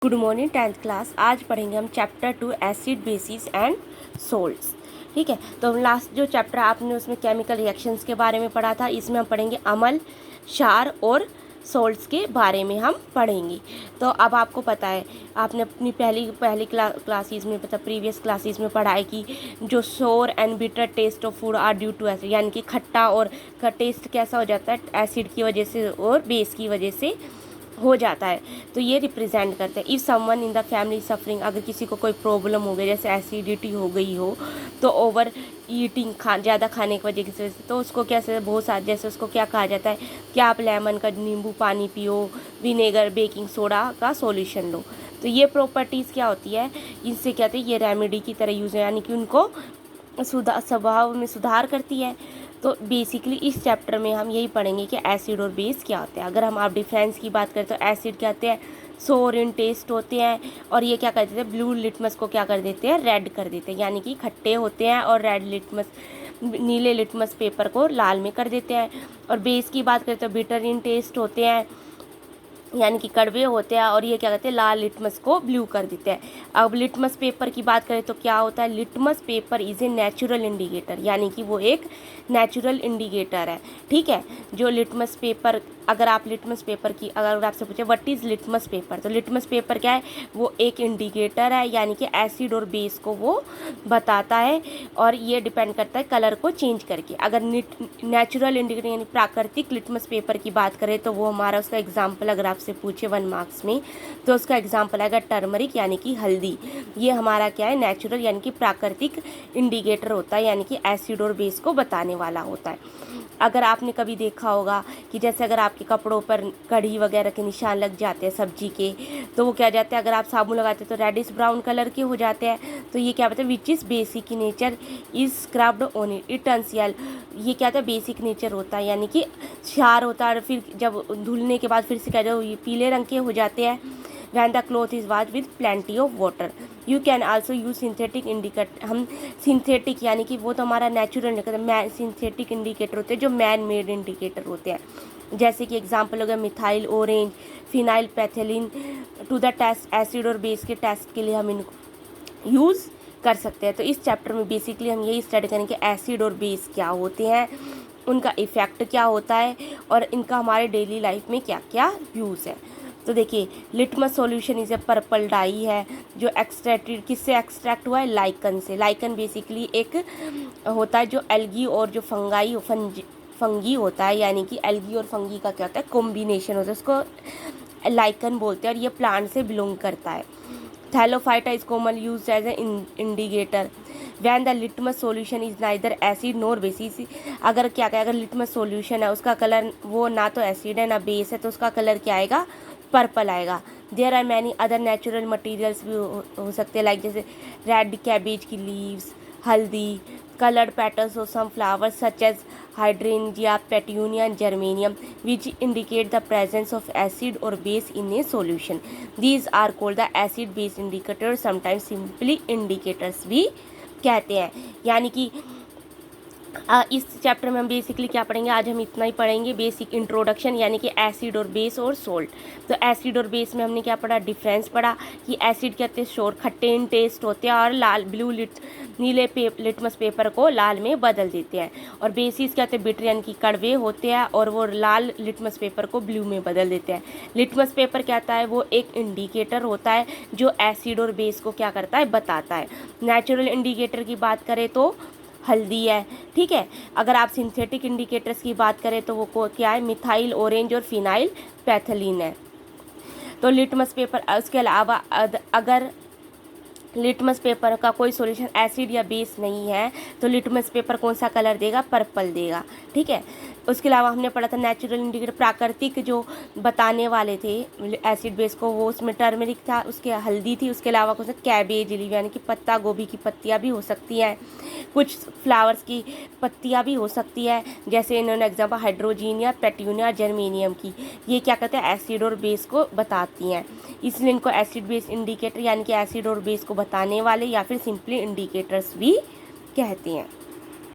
Good morning 10th class. आज पढ़ेंगे हम chapter 2 acid basis and salts. ठीक है, तो हम लास्ट जो चैप्टर आपने उसमें केमिकल रिएक्शंस के बारे में पढ़ा था, इसमें हम पढ़ेंगे अम्ल, क्षार और सोल्ट्स के बारे में हम पढ़ेंगे। तो अब आपको पता है, आपने अपनी पहली क्लासेस में मतलब प्रीवियस क्लासेस में पढ़ा है कि जो sour and bitter taste of food are due to acid, यानी कि खट्टा और का टेस्ट कैसा हो जाता है एसिड की वजह से और बेस की वजह से हो जाता है। तो ये रिप्रेजेंट करते हैं if someone in the family suffering, अगर किसी को कोई प्रॉब्लम हो गई जैसे एसिडिटी हो गई हो, तो ओवर ईटिंग ज़्यादा खाने की वजह से, तो उसको कैसे बहुत सारे जैसे उसको क्या कहा जाता है कि आप लेमन का नींबू पानी पियो, विनेगर बेकिंग सोडा का सॉल्यूशन लो। तो ये प्रॉपर्टीज़ क्या होती है, इनसे कहते हैं ये रेमेडी की तरह यूज़ है, यानी कि उनको स्वभाव में सुधार करती है। तो बेसिकली इस चैप्टर में हम यही पढ़ेंगे कि एसिड और बेस क्या होते हैं। अगर हम आप डिफरेंस की बात करें तो एसिड क्या होते हैं, सोर इन टेस्ट होते हैं, और ये क्या कर देते हैं, ब्लू लिटमस को क्या कर देते हैं, रेड कर देते हैं, यानी कि खट्टे होते हैं, और रेड लिटमस नीले लिटमस पेपर को लाल में कर देते हैं। और बेस की बात करें तो बिटर इन टेस्ट होते हैं, यानी कि कड़वे होते हैं, और ये क्या कहते हैं, लाल लिटमस को ब्लू कर देते हैं। अब लिटमस पेपर की बात करें तो क्या होता है, litmus paper is a natural indicator, यानी कि वो एक नेचुरल इंडिकेटर है। ठीक है, जो लिटमस पेपर, अगर आप लिटमस पेपर की अगर आपसे पूछे व्हाट इज़ लिटमस पेपर, तो लिटमस पेपर क्या है, वो एक इंडिकेटर है, यानी कि एसिड और बेस को वो बताता है, और ये डिपेंड करता है कलर को चेंज करके। अगर नेचुरल इंडिकेटर यानी प्राकृतिक लिटमस पेपर की बात करें तो वो हमारा उसका एग्जाम्पल अगर आपसे पूछे 1 मार्क्स में, तो उसका एग्जाम्पल आएगा टर्मरिक, यानी कि हल्दी। ये हमारा क्या है, नेचुरल यानी कि प्राकृतिक इंडिकेटर होता है, यानी कि एसिड और बेस को बताने वाला होता है। अगर आपने कभी देखा होगा कि जैसे अगर आपके कपड़ों पर कढ़ी वगैरह के निशान लग जाते हैं सब्जी के, तो वो क्या जाते हैं, अगर आप साबुन लगाते हैं तो रेडिश ब्राउन कलर के हो जाते हैं। तो ये क्या बताए, which is basic nature is scrubbed on it potential, ये क्या था, बेसिक नेचर होता है, यानी कि क्षार होता है, और फिर जब धुलने के बाद फिर से क्या जो ये पीले रंग के हो जाते हैं। When the cloth is wash with plenty of water. You can also use synthetic indicator, हम सिंथेटिक यानी कि वो तो हमारा नेचुरल इंडिकेटर, सिंथेटिक इंडिकेटर होते हैं जो मैन मेड इंडिकेटर होते हैं। जैसे कि एग्जांपल हो गया methyl orange, phenolphthalein. To the test acid और बेस के टेस्ट के लिए हम इनको यूज़ कर सकते हैं। तो इस चैप्टर में बेसिकली हम यही स्टडी करेंगे एसिड और बेस क्या होते हैं, उनका इफ़ेक्ट क्या होता है, और इनका हमारे डेली लाइफ में क्या क्या यूज़ है। तो देखिए, लिटमस सॉल्यूशन इसे पर्पल डाई है जो एक्सट्रैक्टेड, किससे एक्सट्रैक्ट हुआ है, लाइकन से। लाइकन बेसिकली एक होता है जो एल्गी और जो फंगी होता है, यानी कि एल्गी और फंगी का क्या होता है, कॉम्बिनेशन होता है, उसको लाइकन बोलते हैं, और ये प्लांट से बिलोंग करता है। Thallophyta is common use as a indicator when the litmus solution is neither acid nor basis. अगर क्या क्या अगर लिटमस सॉल्यूशन है उसका कलर वो ना तो एसिड है ना बेस है, तो उसका कलर क्या आएगा, पर्पल आएगा। There are many other natural materials भी हो सकते हैं, लाइक जैसे रेड कैबेज की लीव्स, हल्दी, colored petals of some flowers such as hydrangea, petunia and geranium, which indicate the presence of acid or base in a solution. These are called the acid base indicators, sometimes simply indicators भी कहते हैं। यानी कि इस chapter में हम basically क्या पढ़ेंगे, आज हम इतना ही पढ़ेंगे, बेसिक इंट्रोडक्शन, यानी कि एसिड और बेस और सोल्ट। तो एसिड और बेस में हमने क्या पढ़ा, डिफरेंस पढ़ा कि एसिड कहते हैं शोर खट्टे इन टेस्ट होते हैं, और लाल ब्लू नीले लिटमस पेपर को लाल में बदल देते हैं। और बेसिस कहते हैं बिटर, यानी कि कड़वे होते हैं, और वो लाल लिटमस पेपर को ब्लू में बदल देते हैं। लिटमस पेपर कहता है वो एक इंडिकेटर होता है जो एसिड और बेस को क्या करता है, बताता है। नेचुरल इंडिकेटर की बात करें तो हल्दी है। ठीक है, अगर आप सिंथेटिक इंडिकेटर्स की बात करें तो वो क्या है, मिथाइल ऑरेंज और फिनाइल पैथेलिन है। तो लिटमस पेपर, उसके अलावा अगर लिटमस पेपर का कोई सॉल्यूशन एसिड या बेस नहीं है तो लिटमस पेपर कौन सा कलर देगा, पर्पल देगा। ठीक है, उसके अलावा हमने पढ़ा था नेचुरल इंडिकेटर प्राकृतिक जो बताने वाले थे एसिड बेस को, वो उसमें टर्मरिक था, उसके हल्दी थी, उसके अलावा कुछ कैबेज लीव यानी कि पत्ता गोभी की पत्तियां भी हो सकती हैं, कुछ फ्लावर्स की पत्तियां भी हो सकती है, जैसे इन्होंने एग्जाम्पल हाइड्रोजीनिया, पेट्यूनिया, जर्मेनियम की। ये क्या कहते हैं, एसिड और बेस को बताती हैं, इसलिए इनको एसिड बेस इंडिकेटर यानी कि एसिड और बेस को बताने वाले या फिर सिंपली इंडिकेटर्स भी कहते हैं।